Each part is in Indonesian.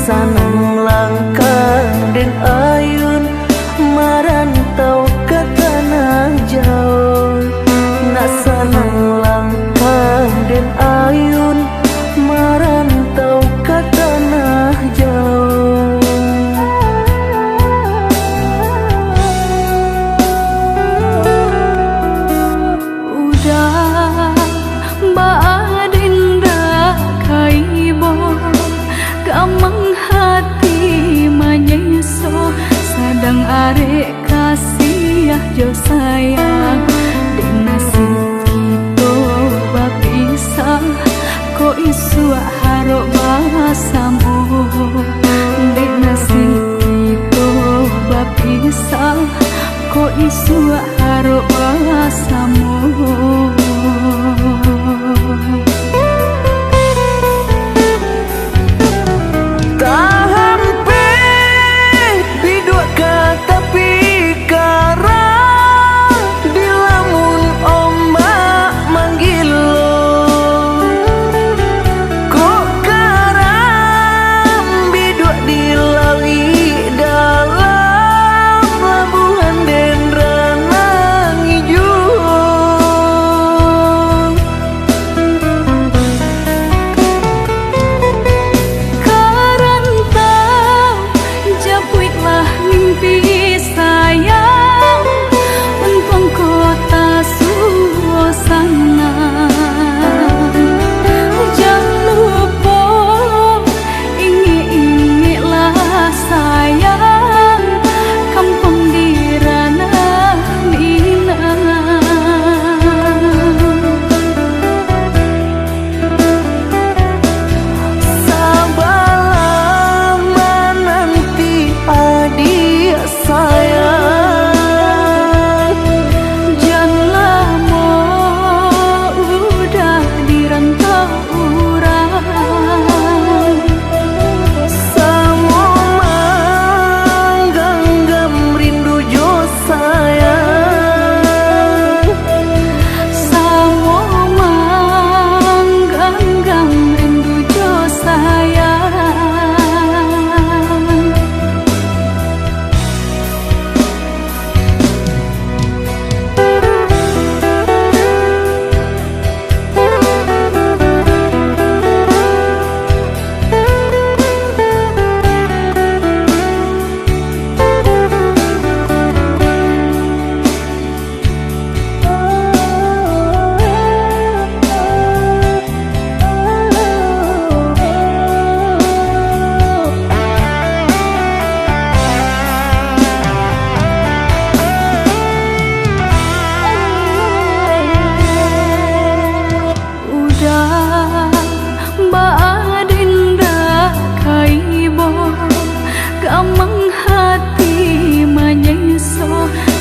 sanang langkah den ayun marantau ke tanah jauh. Nak sanang langkah den ayun marantau ke tanah jauh. Udah baadinda kaibo gamang hati manyeso sadang arek kasih jo sayang dek nasib kita bapisah ko isu harok basamu dek nasib kita bapisah ko isu harok basamu.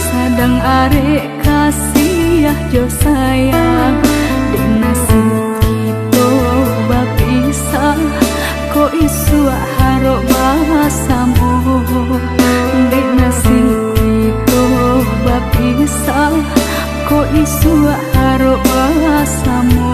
Sadang arek kasih jo sayang dek nasib kita bapisah ko isu harok basamu dek nasib kita bapisah ko isu harok basamu.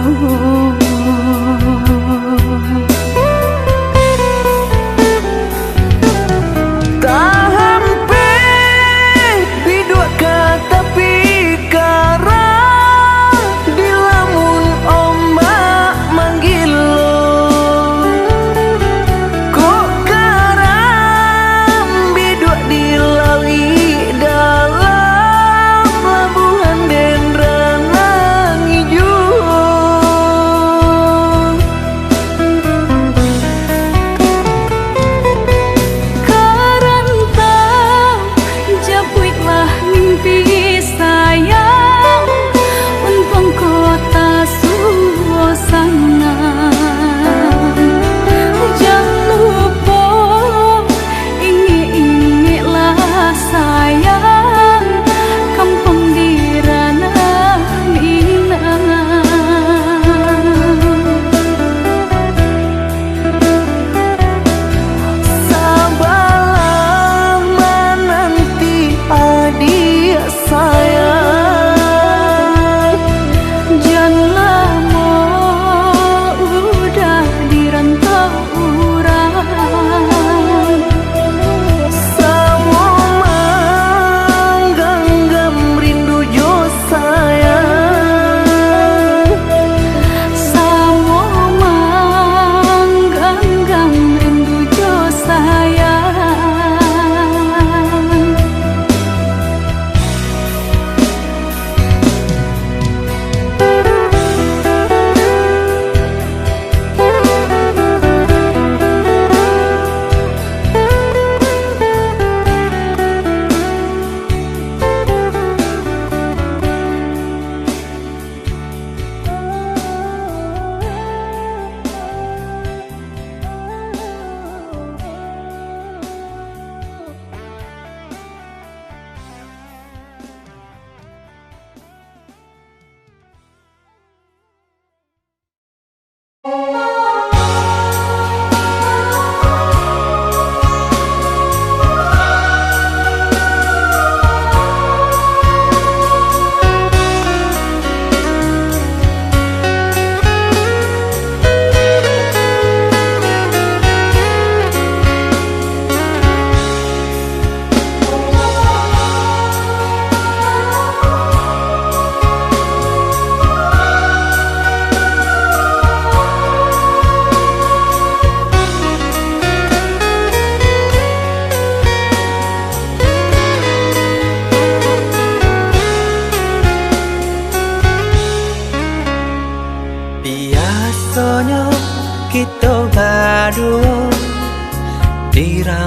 Dalam labuhan den rana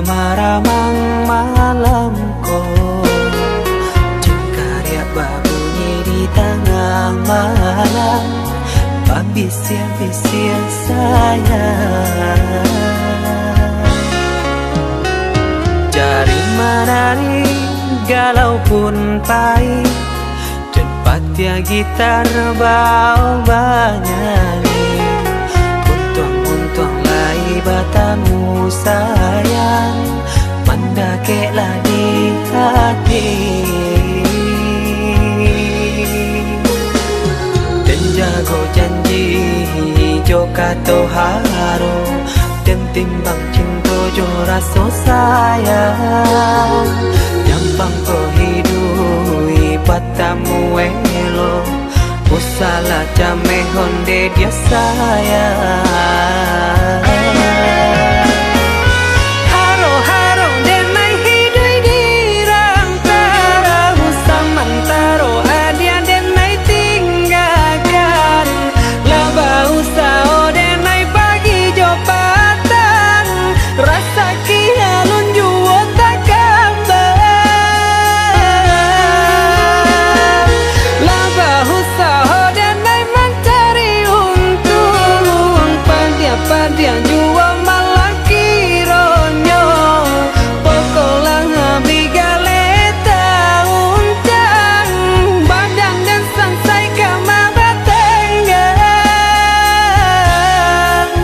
maramang malam ko, cengkarya berbunyi di tengah malam, babisir-bisir sayang. Jari menari galau pun pahit, tempat ya gitar bau bernyanyi. Untung lai batamu sayang, mendakeklah di hati. Dan jago janji joka toharo, dan timbang cinta jo rasa sayang. Nyampang ko hidui patamu elo, usala jame honde dia sayang. Haro haro denai hidui di rantara, usamantaro adia denai tinggalkan. Laba usao denai pagi jopatan, rasa kialun juo tak kabar. Laba usao denai mencari untung, pandia-pandia juo malah kironyo. Pokolah bigaleta uncang, badan dan sansai kama batenggang.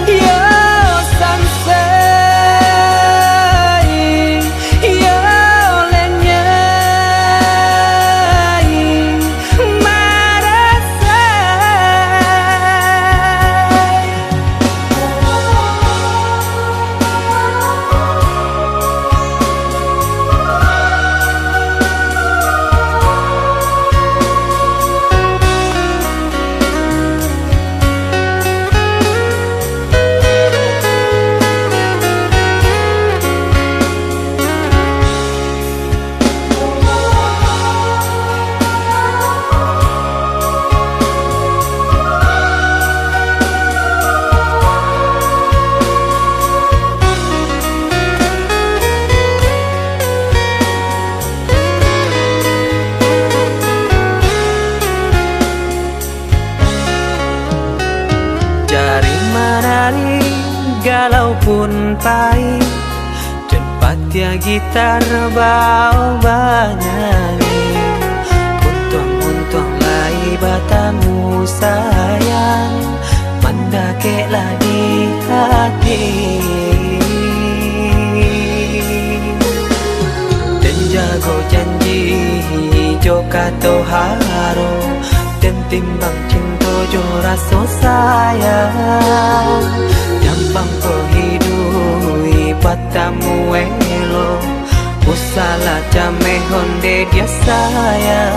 Yo sansai, yo lenyai, marasai. Jari menari galau pun pahit, tempat ya gitar bau bernyanyi. Untung lai batamu sayang, mendakeklah di hati. Dan jago janji joka toharo, dan timbang cinta jo rasa sayang. Nyampang ko hidui patamu elo, usala jame honde dia sayang.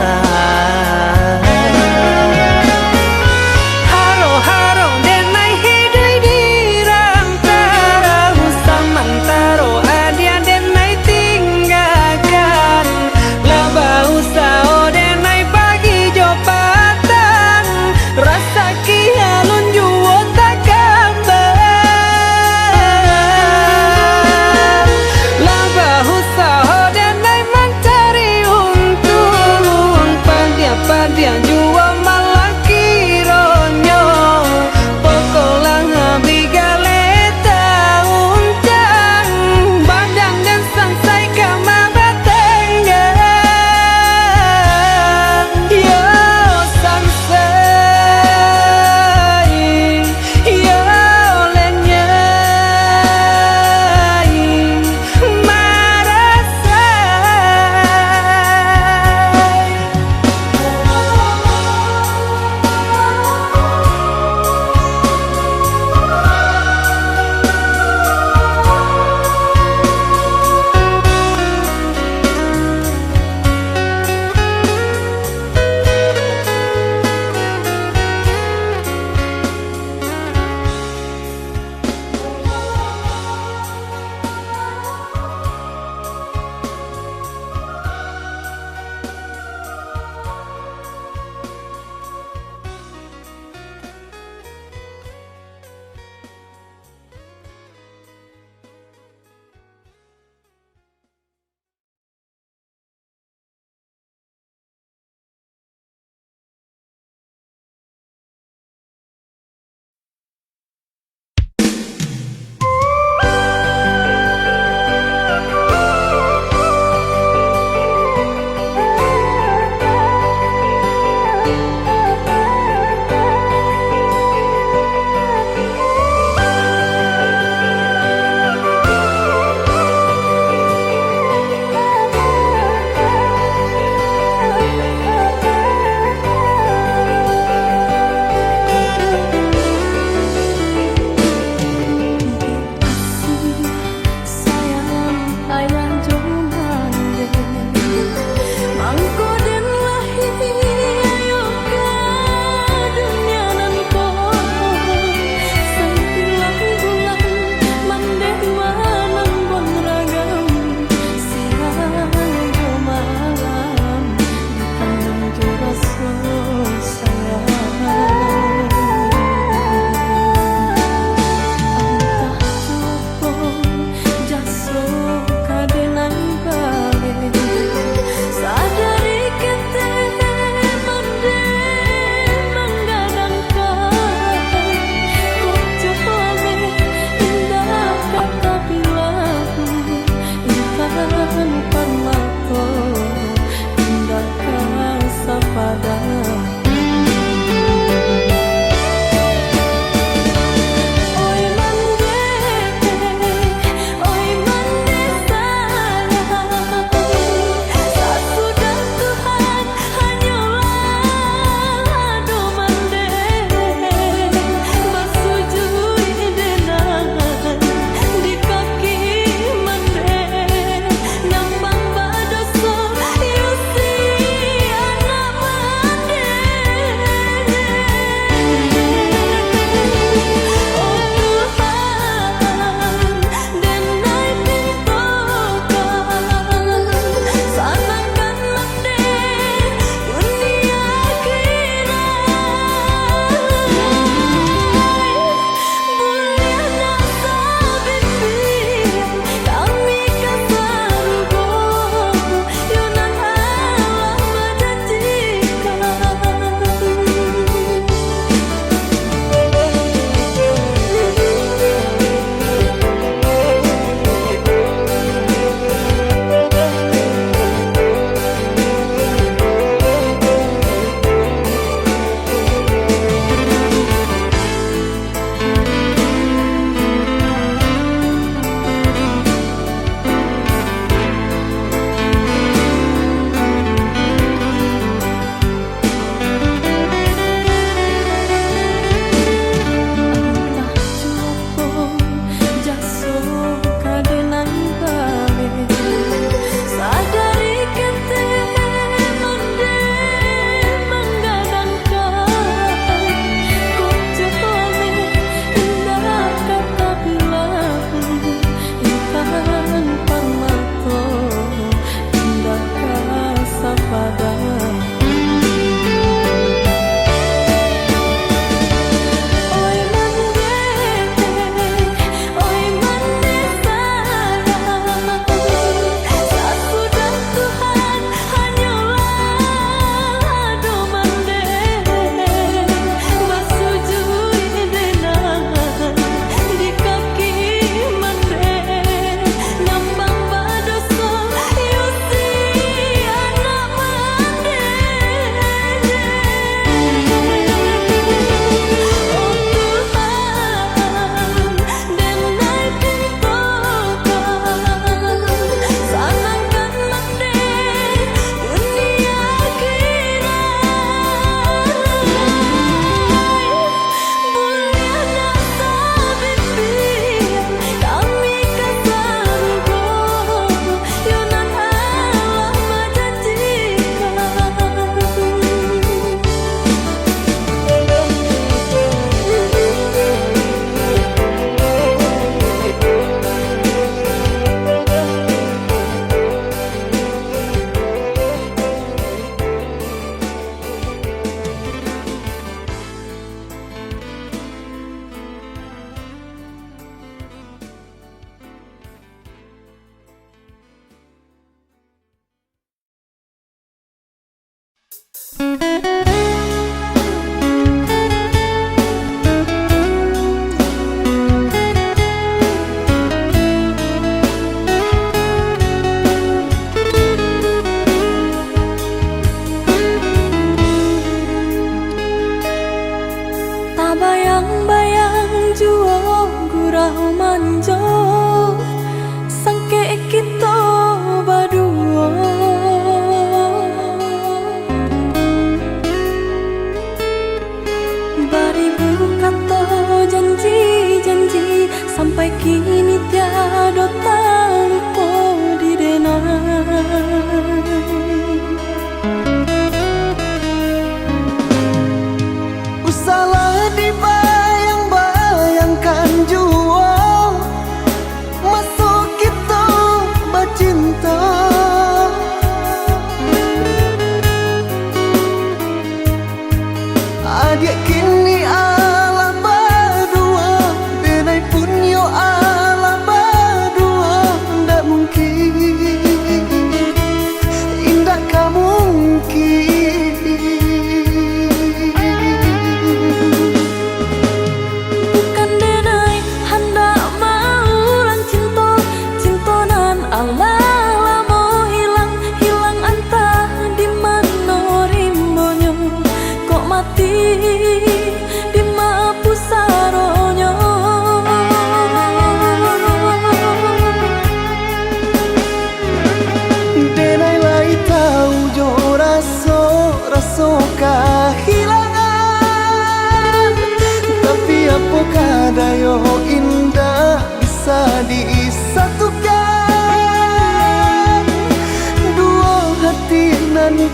Haro haro denai hidui di rantara, usamantaro adia denai tinggalkan. Laba usao denai pagi jopatan, rasa kialun juo tak kabar. Laba usao denai mencari untung, pandia-pandia juo malah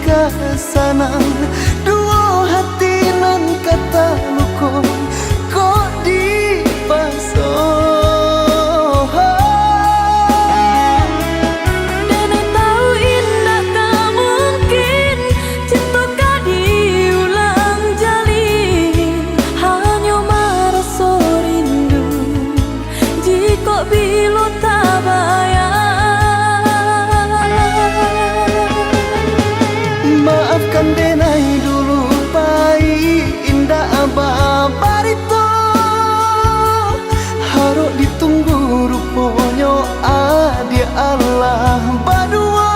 ka sanang dua hati nan kata luko kok di paso. Maafkan denai dulu pai indah barito harok ditunggu ruponyo adia Allah badua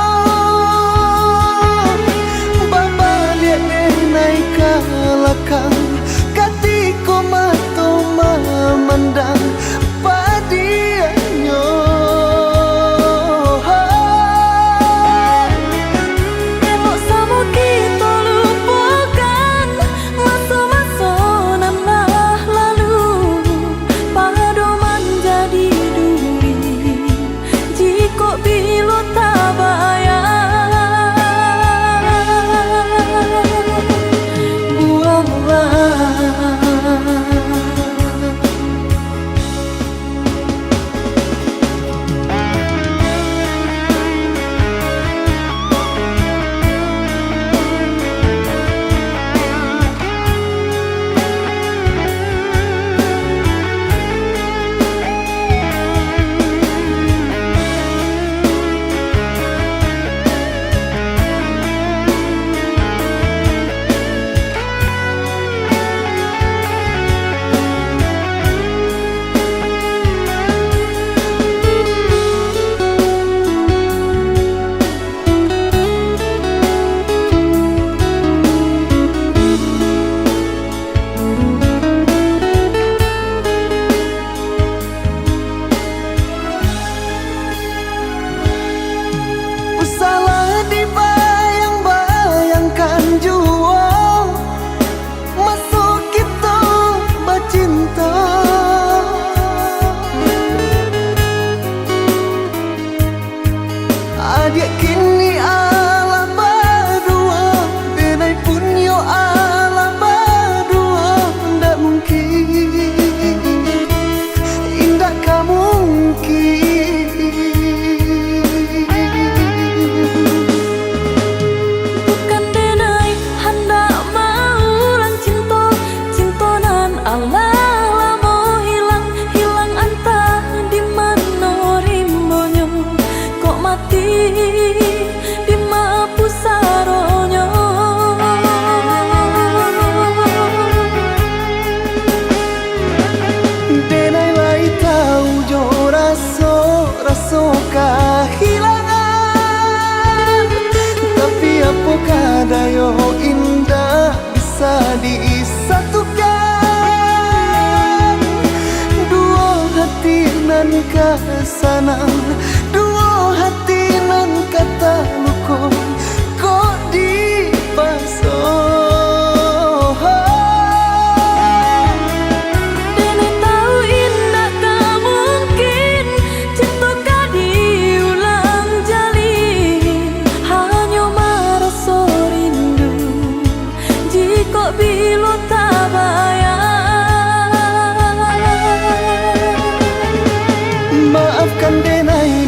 baba liat denai kalakang katiko mato memandang padianyo. Adik kini ala berdua, denai punyo ala berdua, ndak mungkin, indah kamu mungkin. Bukan denai hendak maulang cinta, cintonan Allah lamo hilang, hilang antah di mana rimbonyo kok mati. Raso kehilangan, tapi apakah dayo indah bisa disatukan dua hati nan kesanang, dua hati nan kata luko kok di paso. Maafkan denai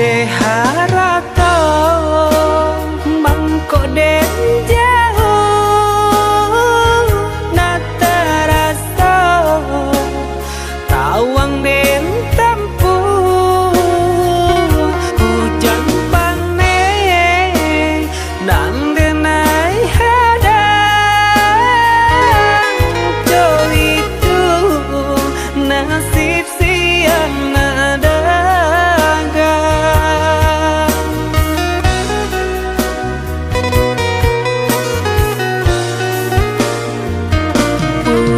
de harato mangko den jauh na terasa tawang den tempuh hujan panen dan denai hadang jo itu nasib siang nada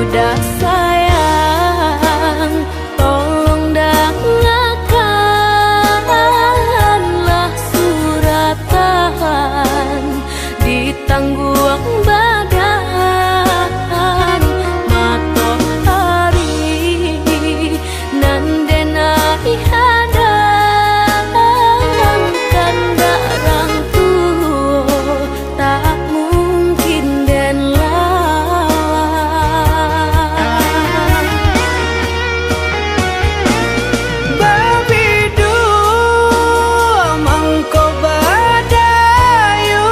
Udah sayang, tolong dengarkanlah suratan di tangguang badan matahari nan denai hadang darang tuh tak mungkin den Babidu mangko badayu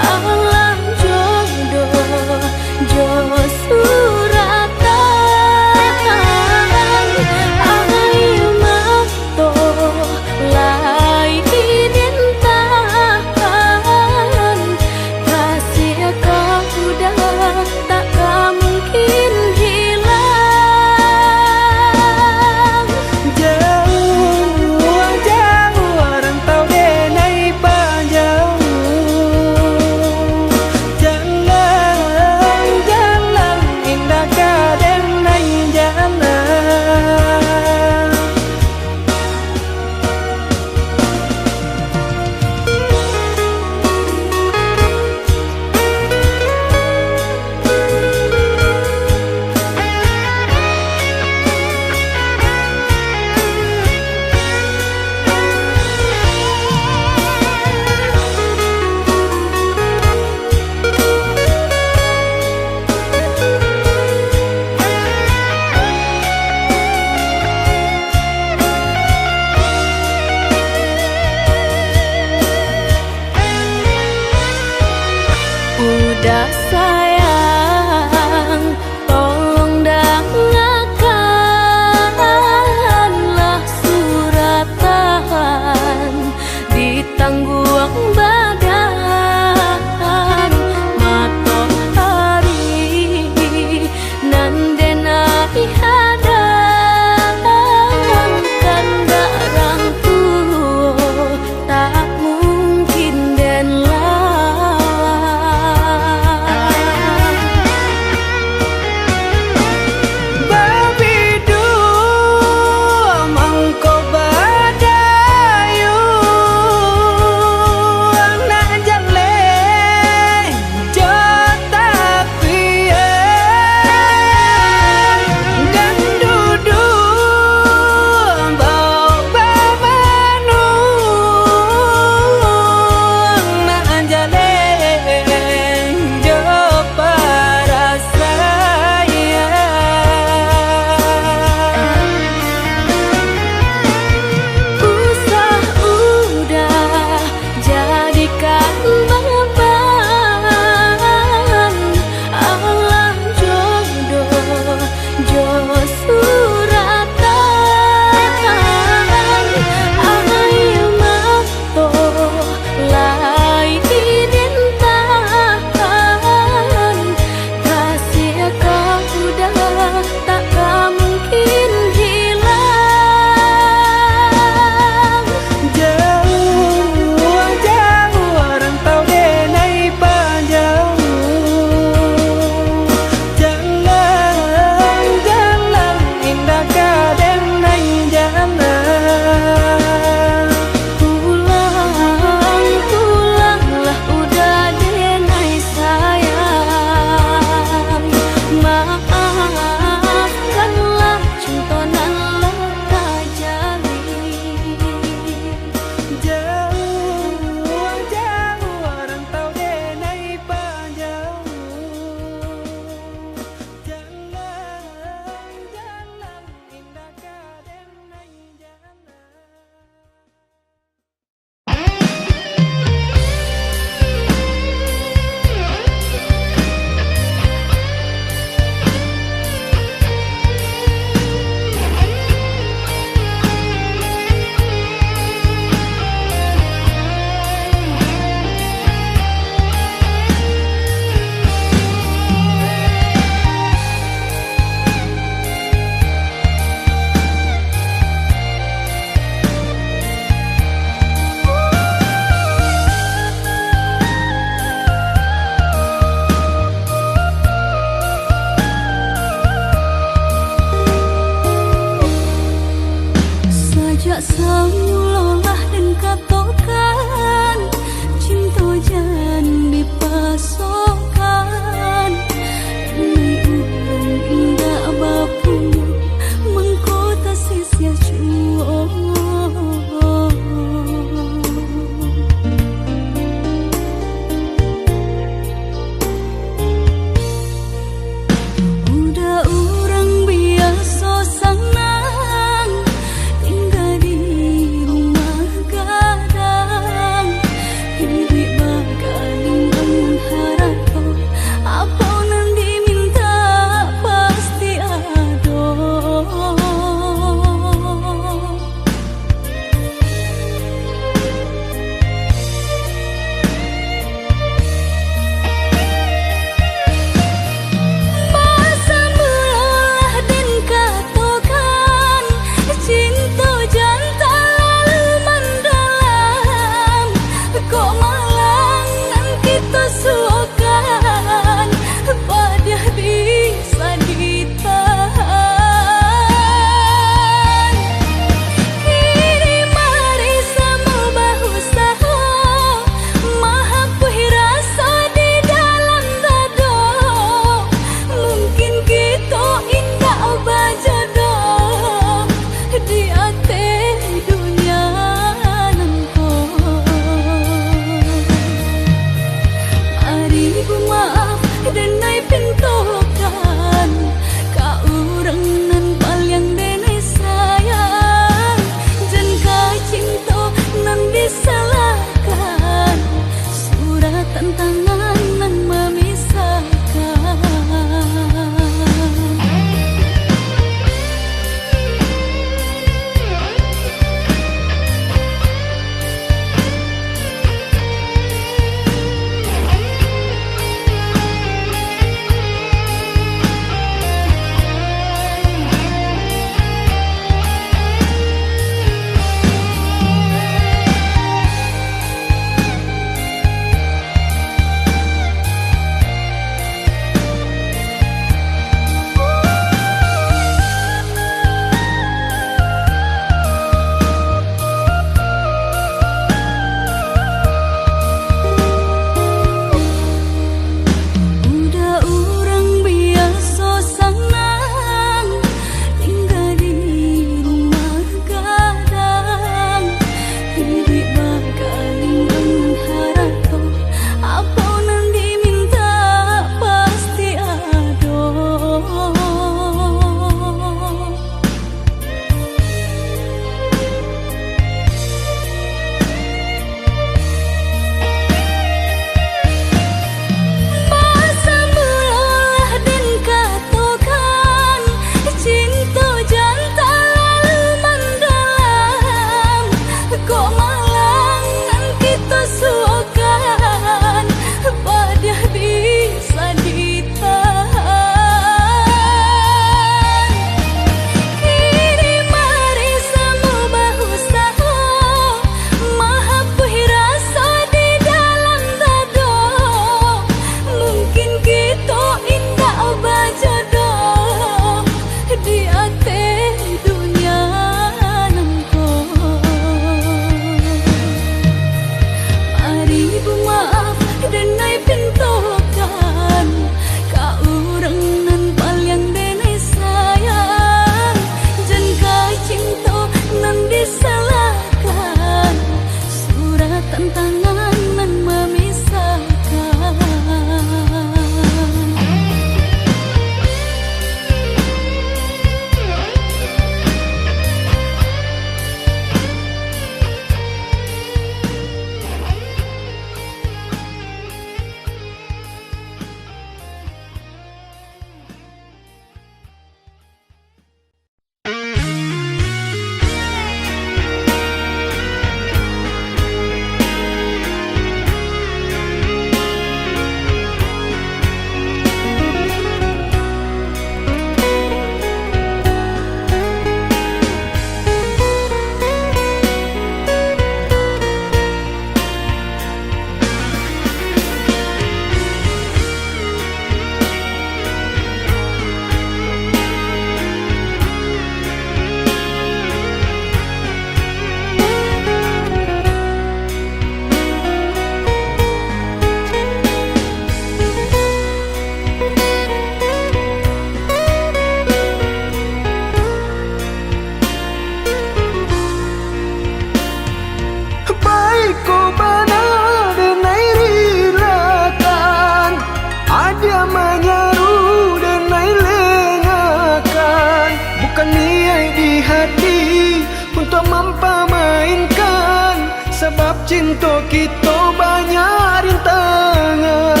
sebab cinta kita banyak rintangan.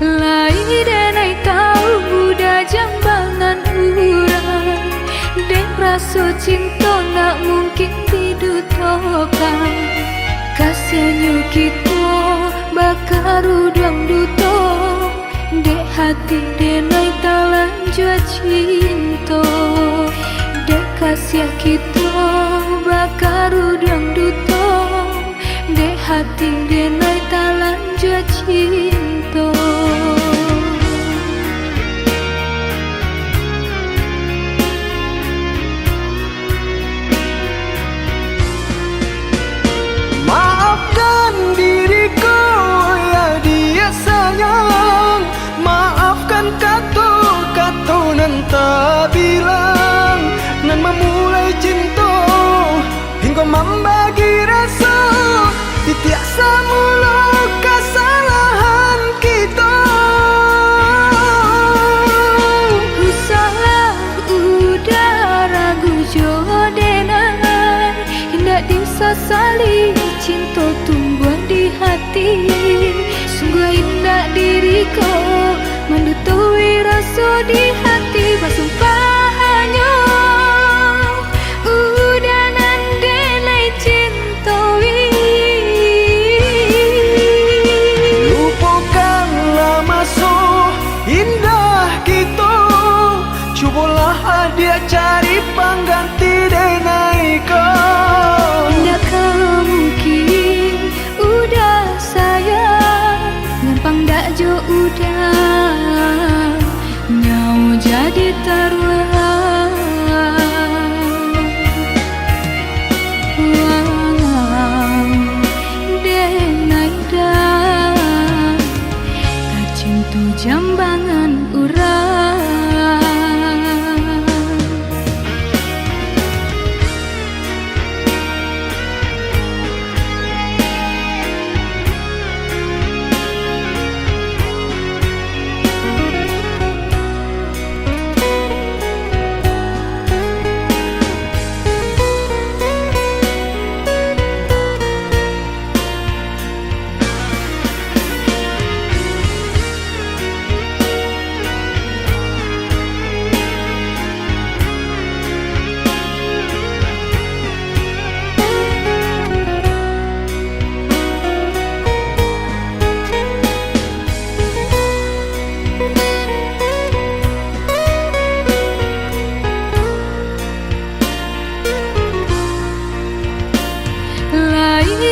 Lai denai tahu budak jambangan urang, dek rasa cinta nak mungkin didutokan. Kasihannya kita bakar udang duto, dek hati denai talan jua cinta. Dek kasihan kita bakar udang duto, dek hati denai talan jua cinta. Maafkan diriku ya dia sayang, maafkan kata-kata nan tak bilang, nan memulai cinta hingga membagi rasa tiap semula kesalahan kita. Ku salah udah ragu jodoh hendak disesali, cinta tumbuh di hati. Sungguh indah diriku mendutui rasa di hati. Bersumpah hanya udah nandenai cintawi. Lupakanlah masa indah kita, cubalah dia cari pengganti denai kau. Indakkah mungkin udah sayang, ngampang dak jo udah nyau jadi taruhan. Denai dah kacintu jambangan urang.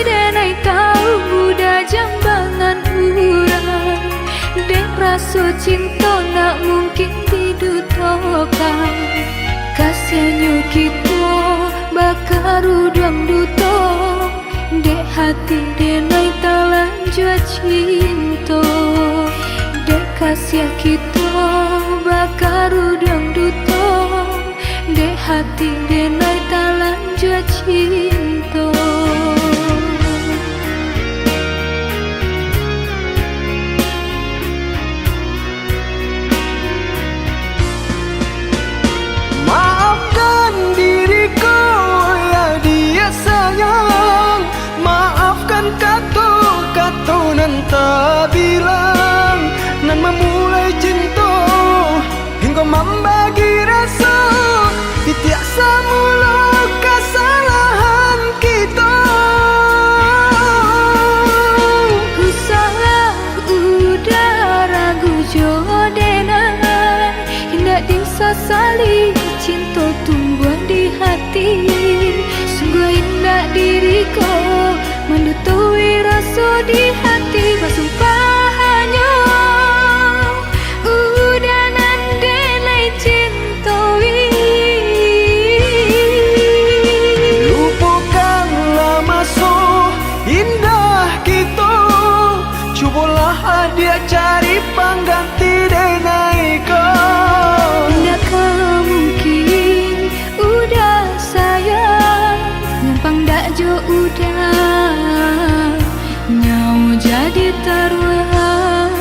Denai tahu budak jambangan urang, dek rasa cinta nak mungkin didutokan. Kasihannya kita bakar udang duto, dek hati denai talan jua cinta. Dek kasihan kita bakar udang duto, dek hati denai talan jua cinta. Maafkan diriku ya dia sayang, maafkan kata-kata nan tak bilang, nan memulai cinta hingga membagi rasa tiap semula kesalahan kita. Ku salah udah ragu jodoh hendak disesali, cinta tumbuh di hati. Sungguh indah diriku mendutui rasa di hati. Bersumpah hanya udah nandenai cintawi. Lupakanlah masa indah kita, cubalah dia cari pengganti denai kau. Indakkah mungkin udah sayang, ngampang dak jo udah nyau jadi taruhan.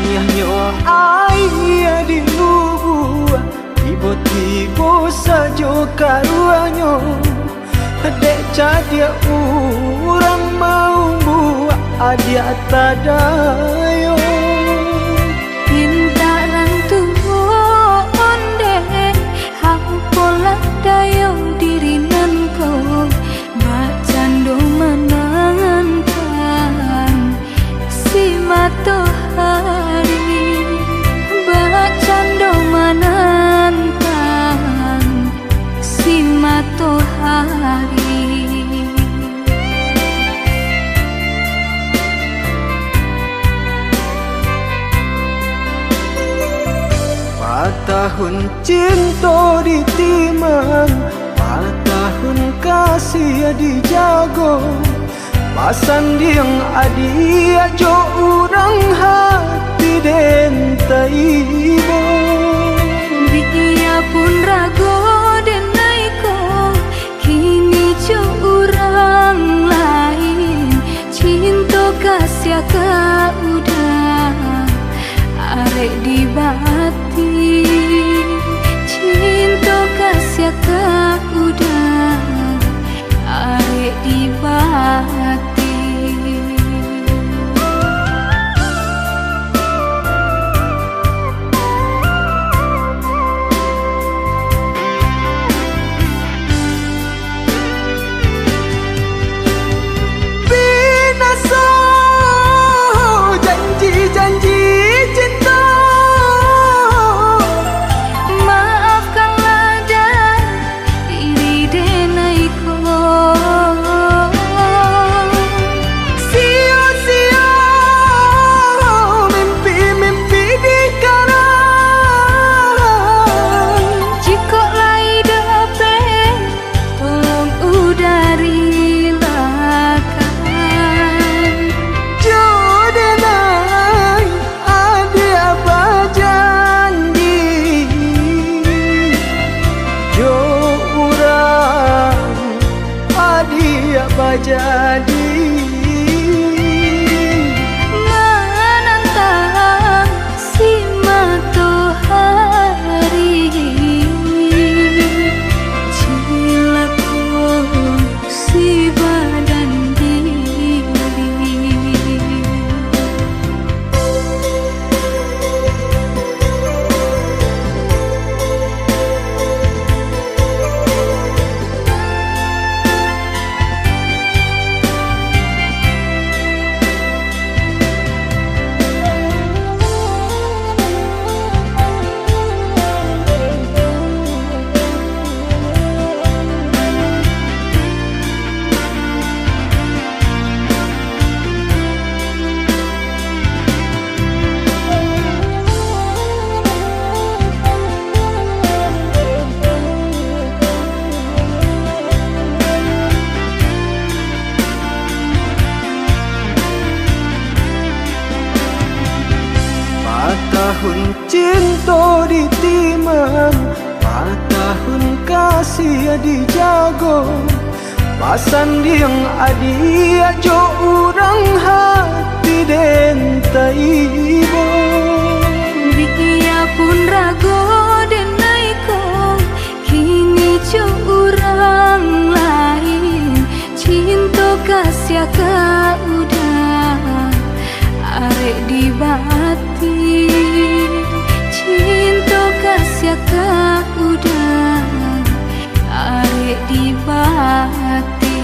Tanyahnya ayah di lubuh tiba-tiba saja karuannya dek cadia orang mau buat adia tadayo Pintaran tuhon dek Hampolah dayo diri nanko Bacando menangan si matahari Bacando menantang si matahari Tahun cinta ditimang, tahun kasih dijago. Pasan diang adia jo urang hati den taibo. Dia pun rago dan naiko kini jo urang lain cinta kasih ka udah arek di bati cinta kasih ka udah arek di bati Binasa janji-janji cinta maafkanlah dan diri denaiko sia-sia mimpi-mimpi di karang jika lai dapat tolong udari lakan jodenai adia bajanji jo urang adia bajadi menantang si matahari cilaku si badan diri tahun cinta ditimang, tahun kasih dijago. Pasan diang adia jo urang hati den taibo. Dia pun rago dan naiko kini jo urang lain cinta kasih ka udah arek di bati cinta kasih ka udah arek di bati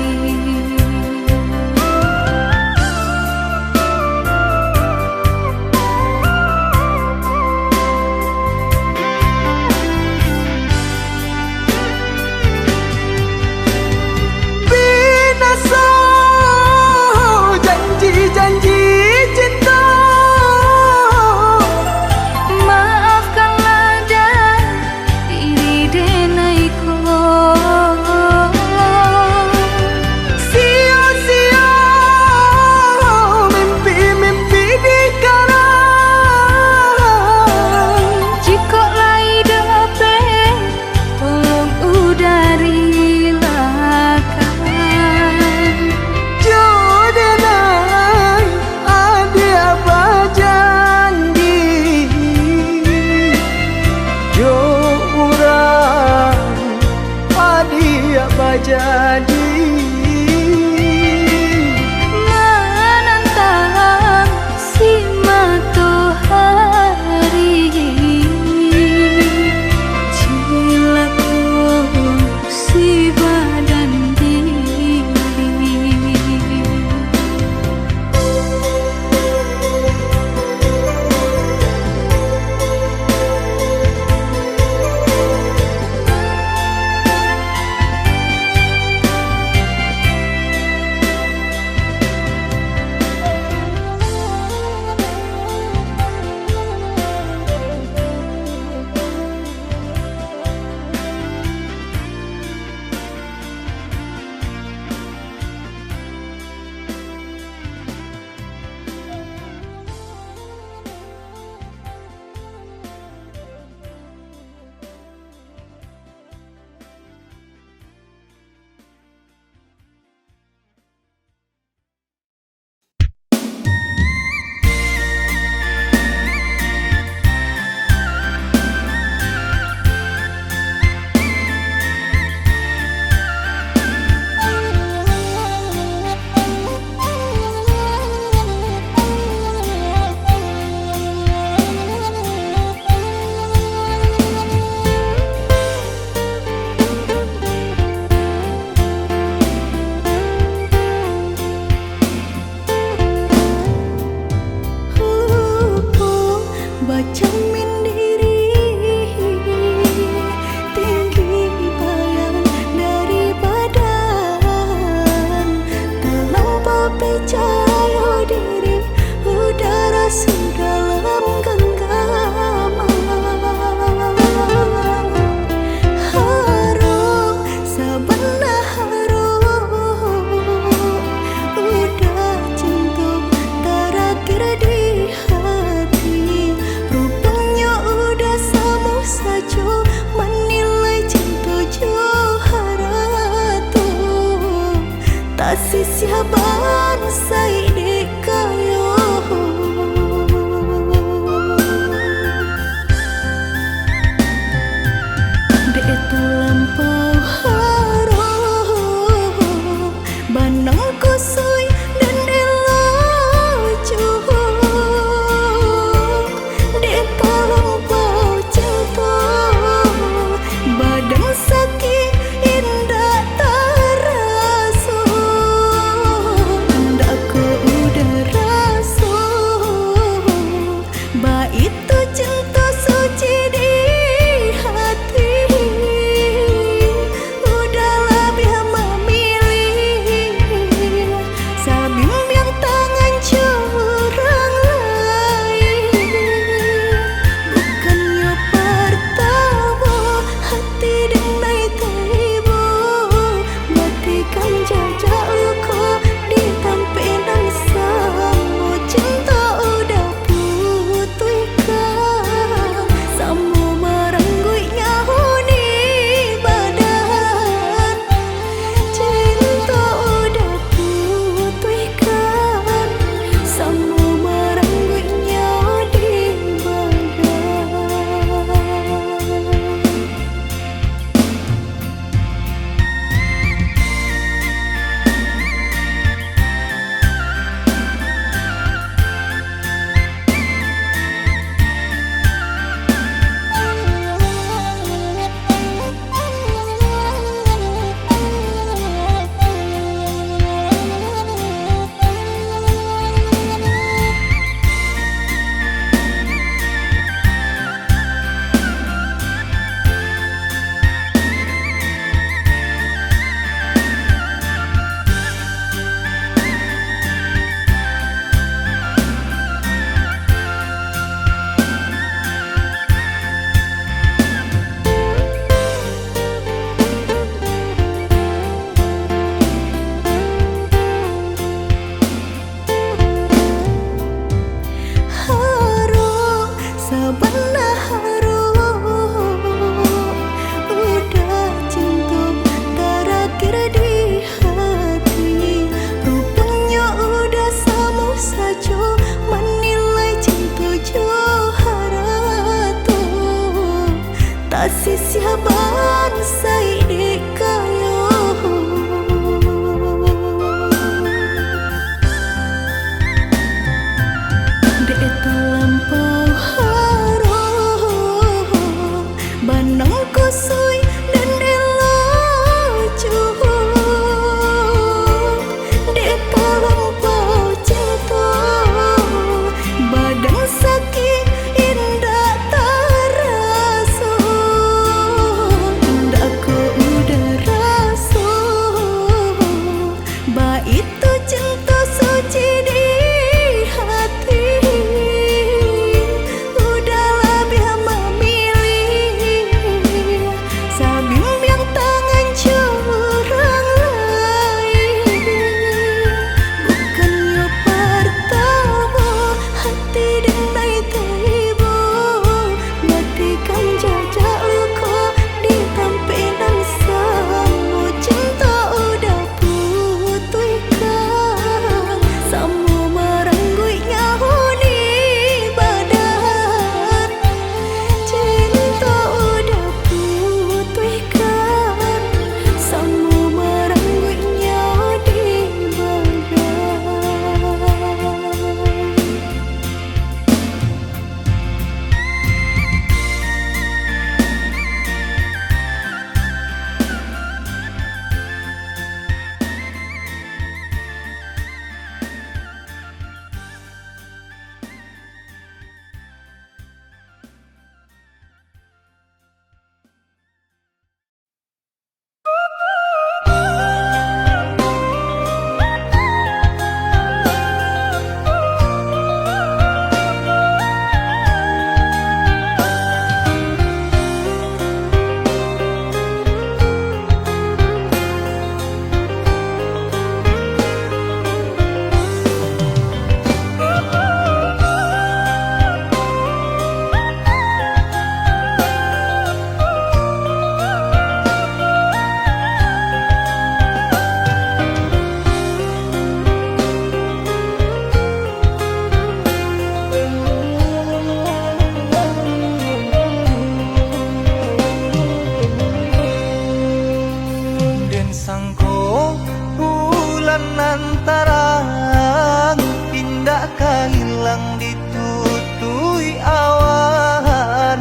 hilang ditutui awan.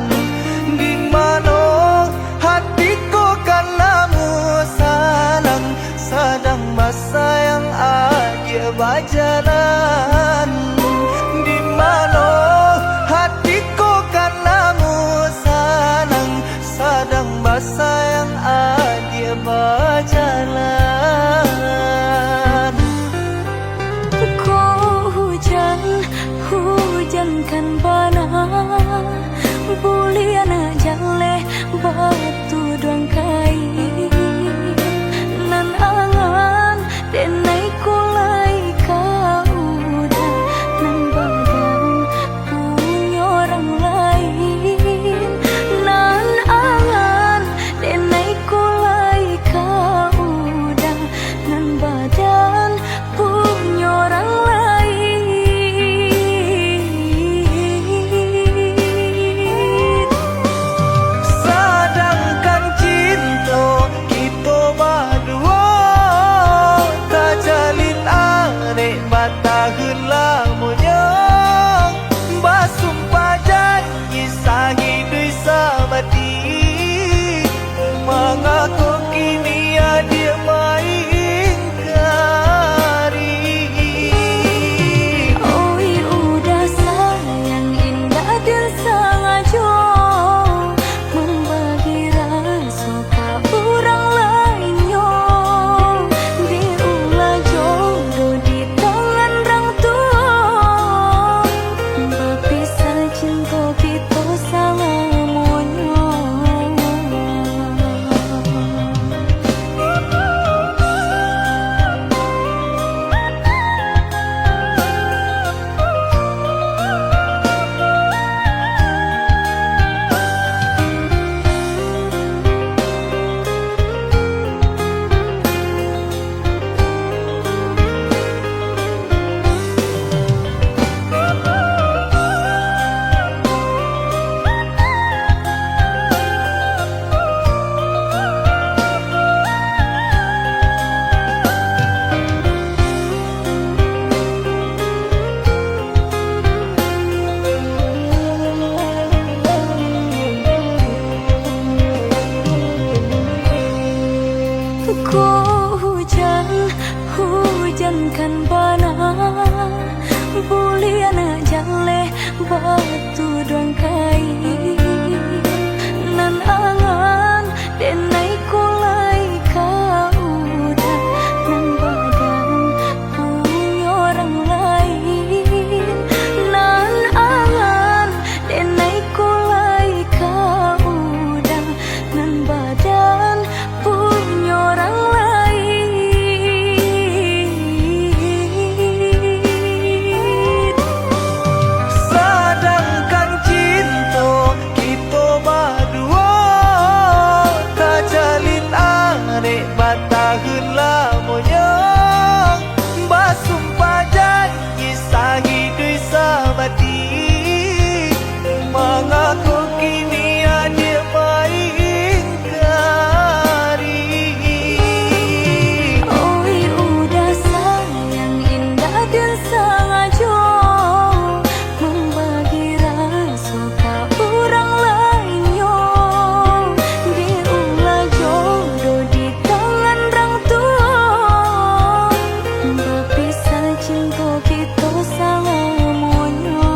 Di mana hatiku karenamu sayang, sedang bersayang aja berjalan. Di mana hatiku karenamu sayang, sedang bersayang aja berjalan. Kau hujankan bana bulian jale batu doang kai nan angan denai kulai kau dah nan badan punya orang lain nan angan denai kulai kau dah nan badan punya orang lain. Sedangkan cinta kita berdua tak jalin arek batahun lamanya. Bersumpah janji sahidui sabati, mengaku kini dia mengingkari. Oi udah sayang indah dan sengaja membagi rasa ke orang lainnya. Diulah jodoh di tangan orang tua, berpisah cinta kita selamanya. Kau hujankan bana bulian jale batu doang kai nan angan denai kulai kau dah nan badan punya orang lain nan angan denai kulai kau dah nan badan punya orang lain. Sedangkan cinta kita berdua tak jalin arek batahun lamanya. Bersumpah janji sahidui sabati, mengaku kini dia mengingkari. Oi udah sayang indah dan sengaja membagi rasa ke orang lainnya. Diulah jodoh di tangan orang tua, berpisah cinta kita selamanya.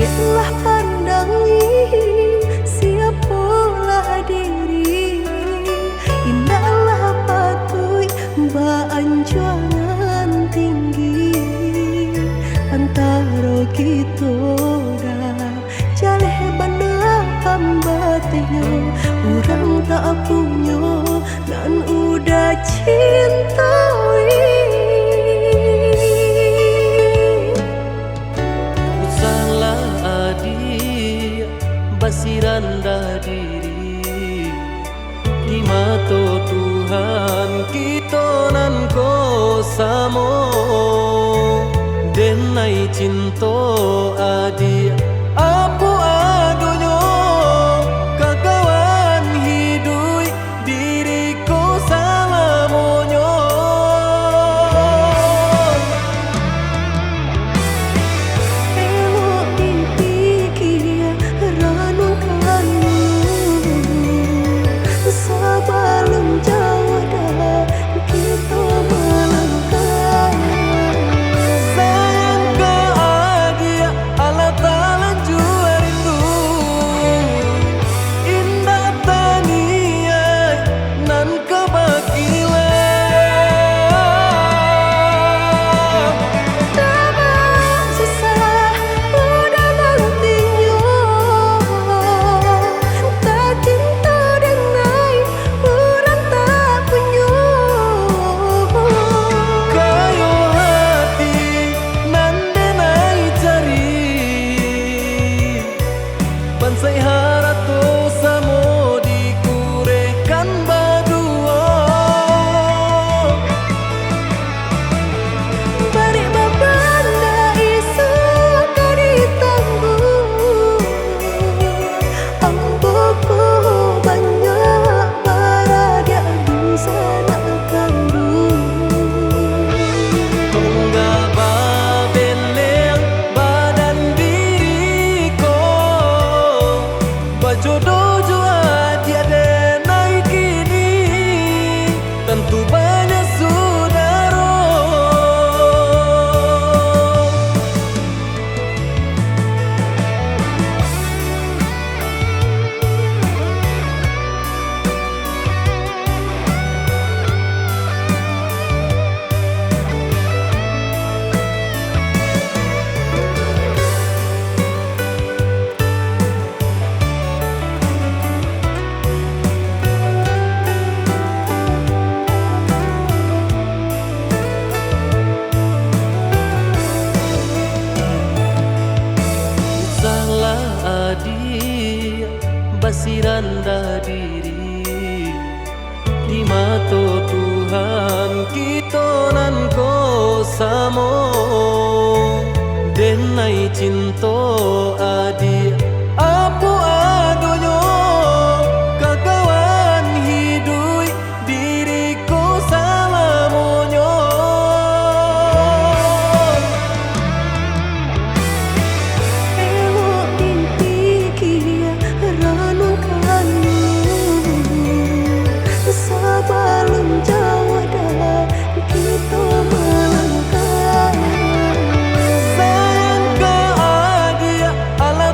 Biarlah pandangi siapalah diri, indahlah patui beanjuran tinggi antara kita dah jaleh banda hambatnya orang tak punya dan udah cintai. Basiran dah diri di mata Tuhan kita nan ko samo denai cinta adi apa adonyo kakawan hidui diriku salamonyo Elok dipikir renungkanmu sebelum jauh dah kita melangkah. sayang ke adia ala talan jua rindu indah tania nan kebakilan Tak susah udah nantinya, tak cinta denai orang tak punya. kayo hati nan denai cari bansai harato samo dikurekan badua Balik babanda isu kadi tangguh, amboku banyak baradia bisa nak kandung. Tungga babeleng badan diriku bajodoh jua tiada naik kini tentu banyak saudara salah adi basiran dah diri di mata Tuhan kita nan ko samo denai cinta adi apa adonyo kakawan hidui diriku salamonyo Elok dipikir renungkanmu sebelum jauh dah kita melangkah. sayang ke adia ala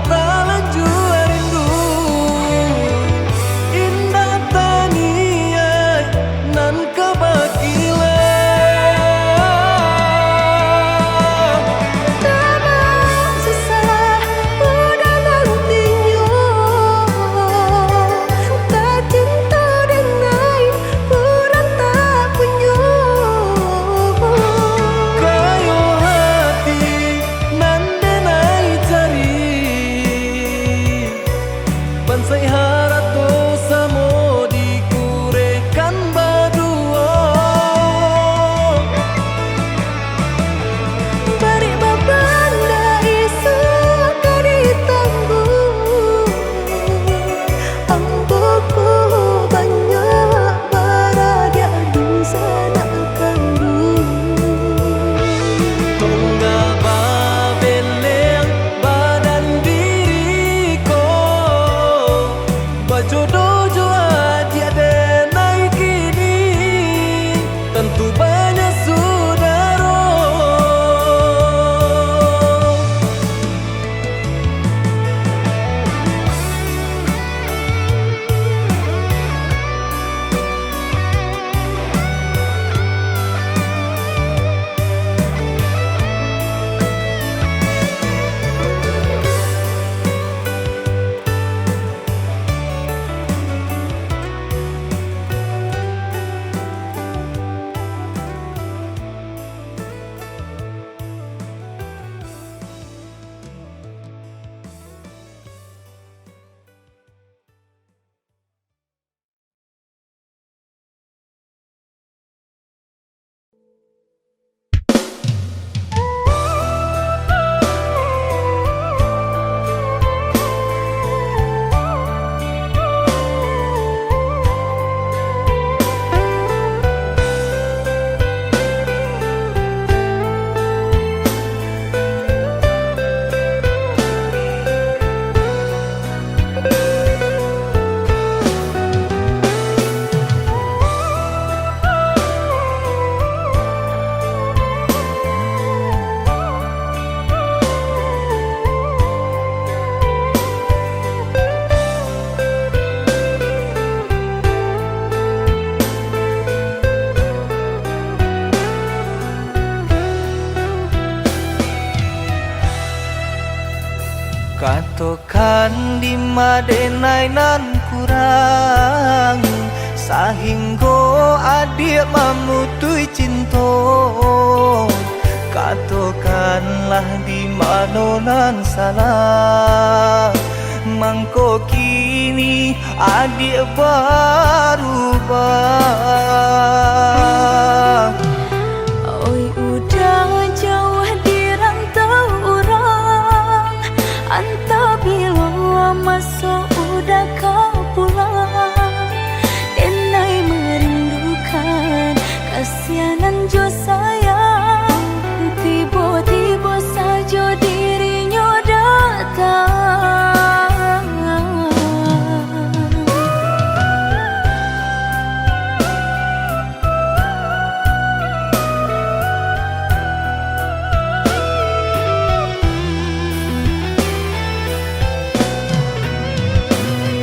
Katokan di madenai nan kurang sahingga adik mamutui cinta. Katokanlah di mana nan salah, mangko kini adik berubah. Oi udah jauh di rantau orang, antah bila masuk udah kau pulang. Denai merindukan kasihanan jo sayang, tiba-tiba saja dirinya datang.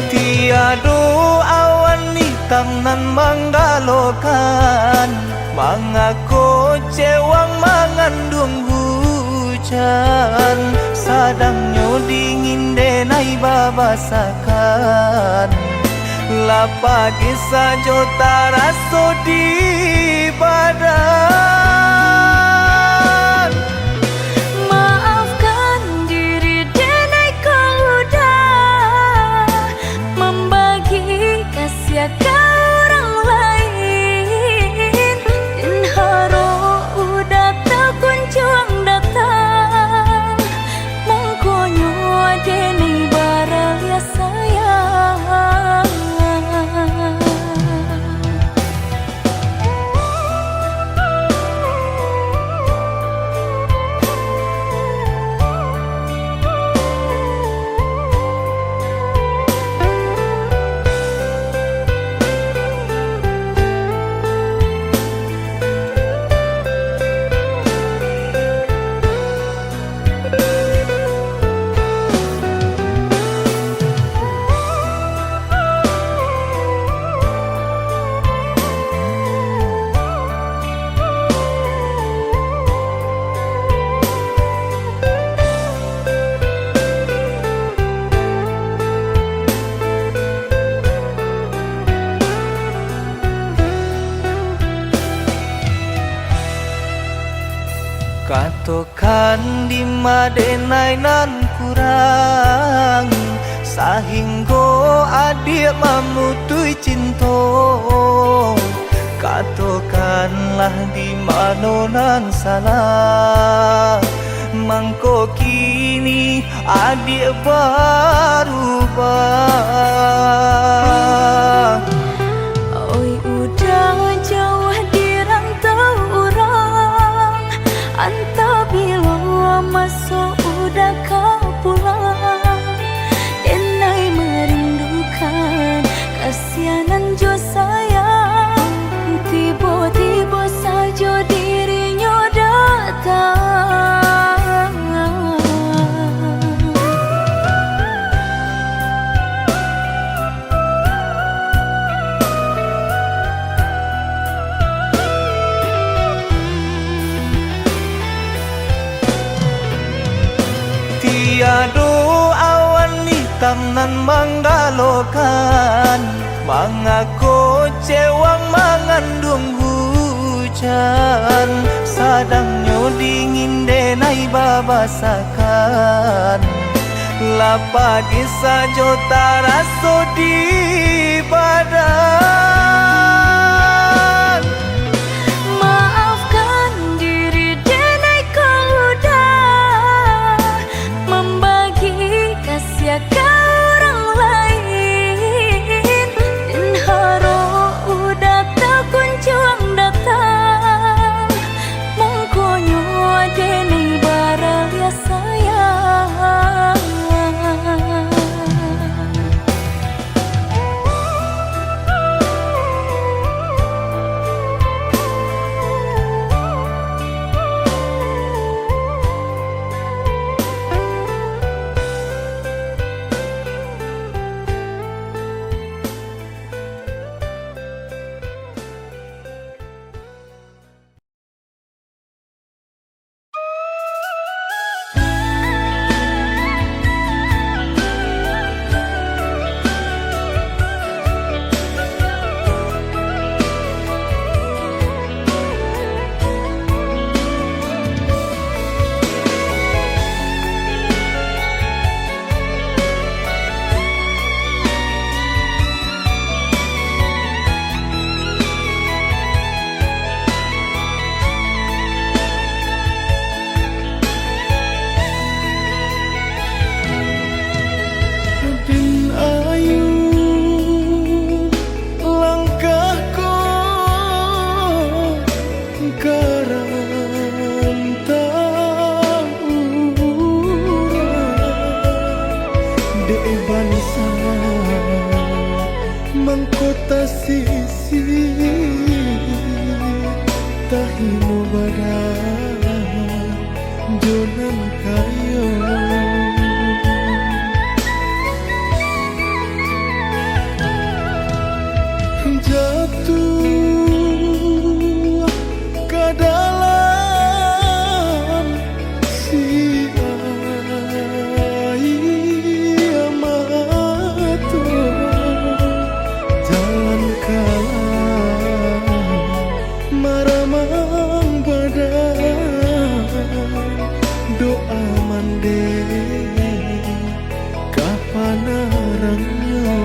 Tiada awan hitam nan menggalokan, mengaku cewang mengandung hujan. Sadangnya dingin denai babasakan, lapagi saja taraso di badan. Maafkan diri denai kau udah membagi kasih ke orang lain, dan haro udah tak kunjung datang. Mangkonyo denai baralia sayang. Katokan di madenai nan kurang, sahingga adik mamutui cinta. Katokanlah di mana nan salah, mangko kini adik berubah. Oi udah jauh di rantau orang, antah bila masuk udah kau pulang. Denai merindukan kasihanan jo sayang, tiba-tiba saja dirinya datang. Tiada awan hitam nan menggalokan, mengaku cewang mengandung hujan. Sadangnya dingin denai babasakan, lapagi saja taraso di badan. Maafkan diri denai kau udah membagi kasih ke orang lain, dan haro udah tak kunjung datang. Mangkonyo denai baralia sayang. de bansa mangkota sisi tahino bada jonan kayo jatuh ke dalam si air mata jalan kalah maramang badan doa mande kapan arangnya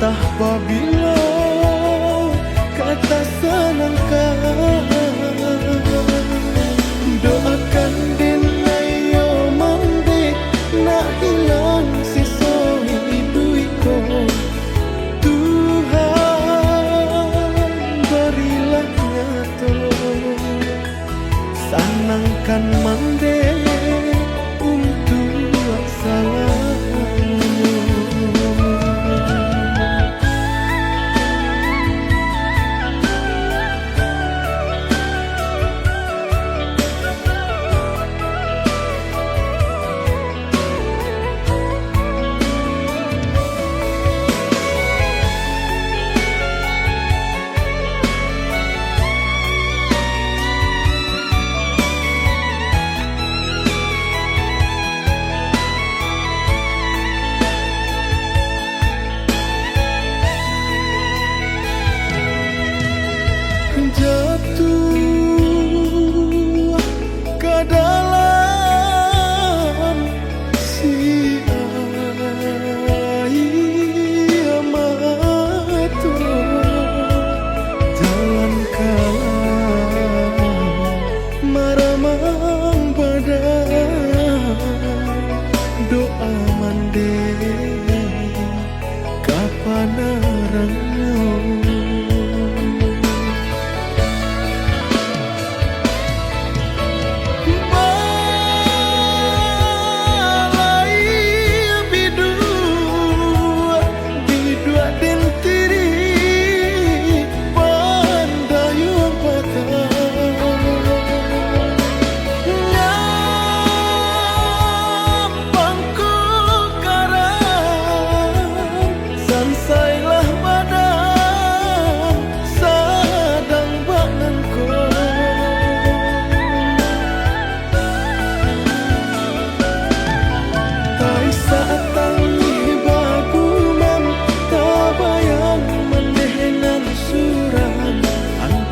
apabila kata senangkan doakan dinayo mandi nak hilang sisa hidupku Tuhan berilah nyata senangkan mandi untuk salah jatuh ke dalam si air mata jalan kalah maramang badan doa mande kapan arangnya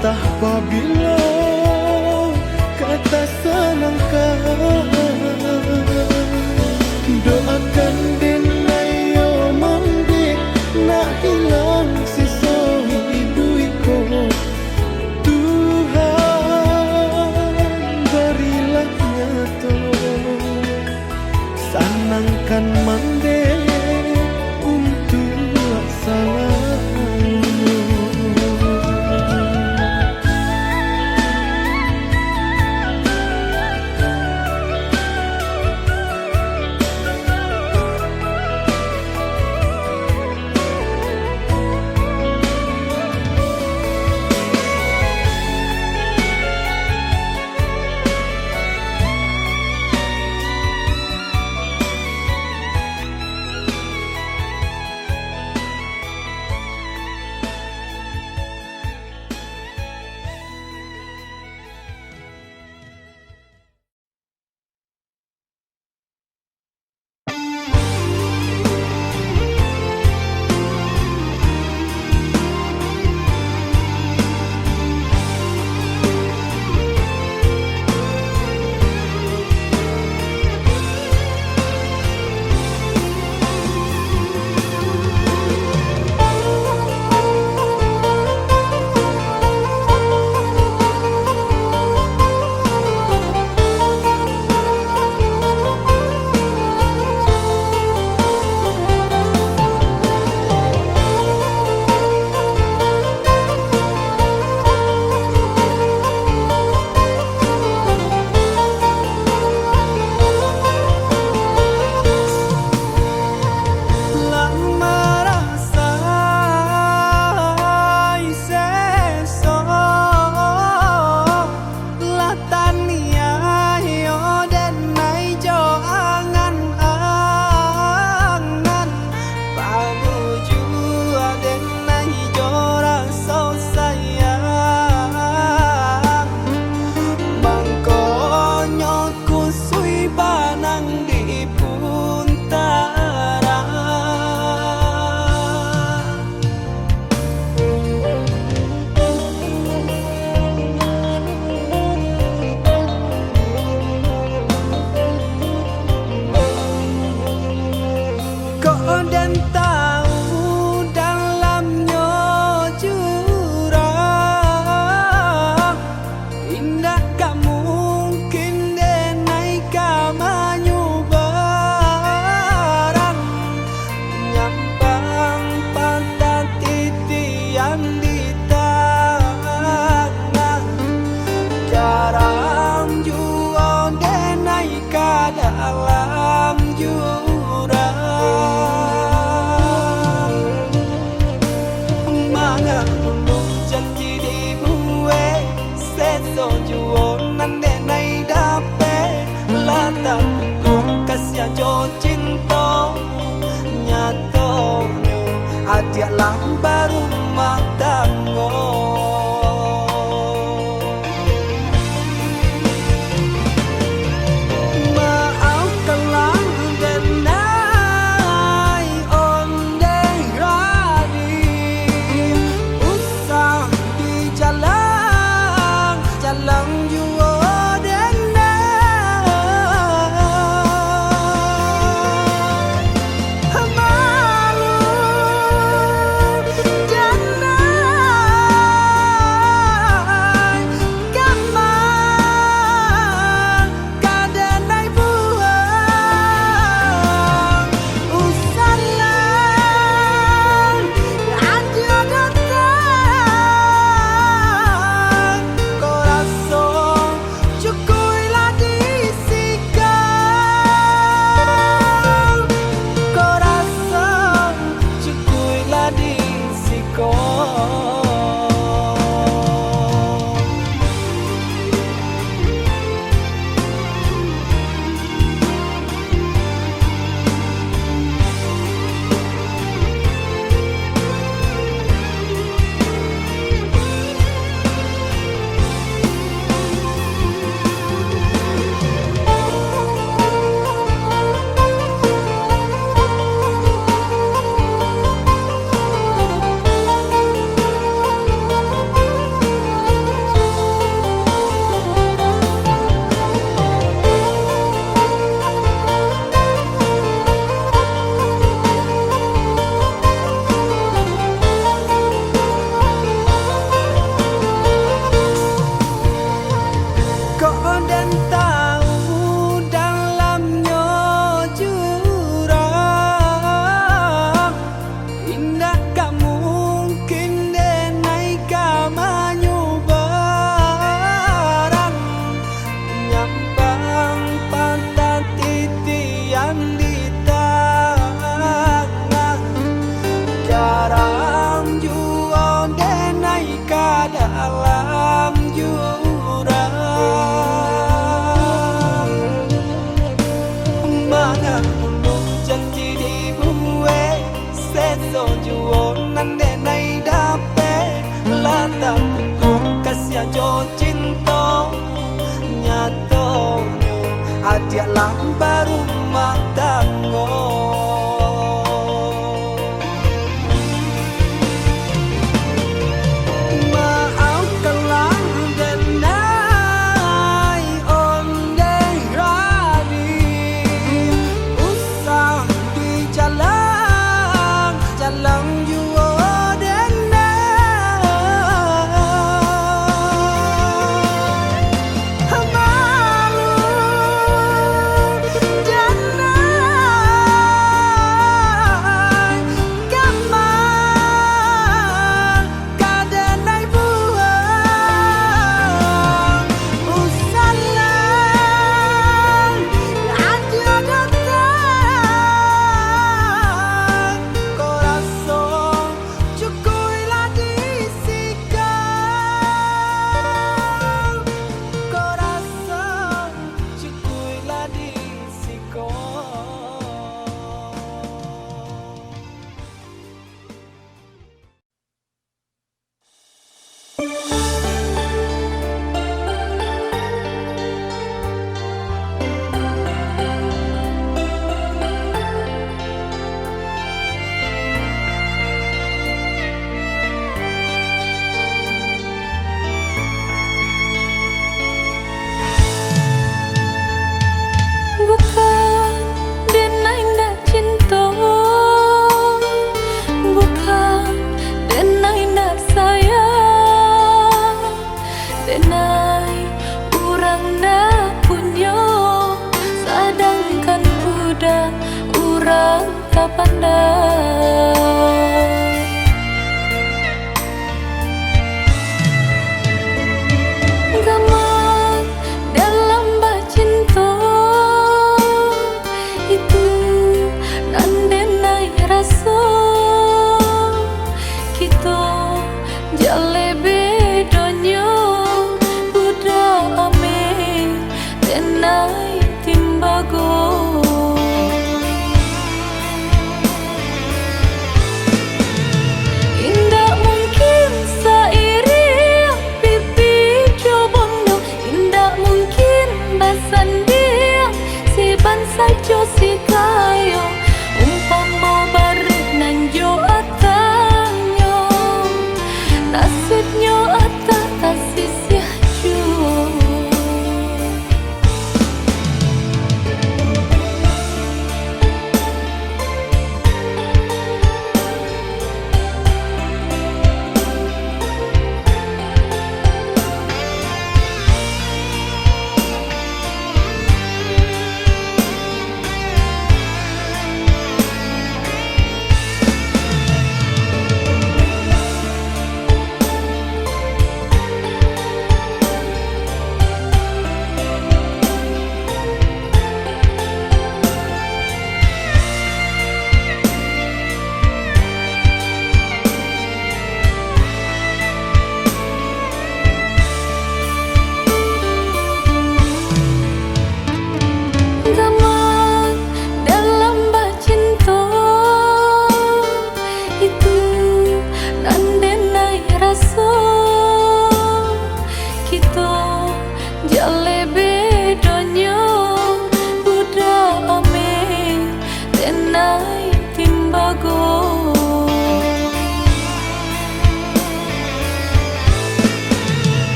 apabila kata senangkan doakan dinayo mandi nak hilang sisa hidupku Tuhan berilah nyata senangkan mandi untuk salah cinta nyatonyo adik lambar rumah tangga. Cinta nyatonyo adik lambar rumah tangga.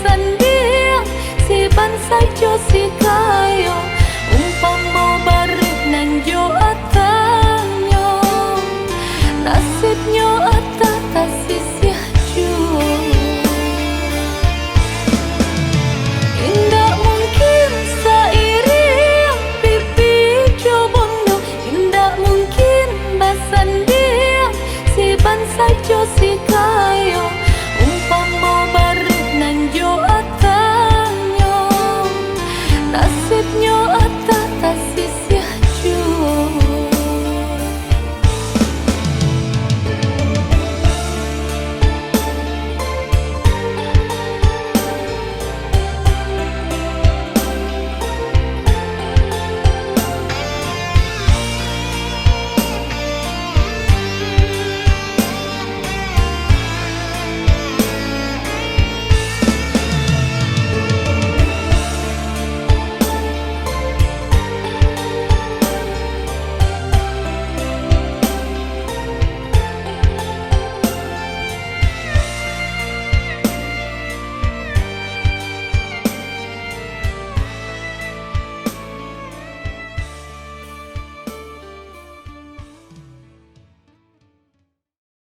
sendia si ban sai cho si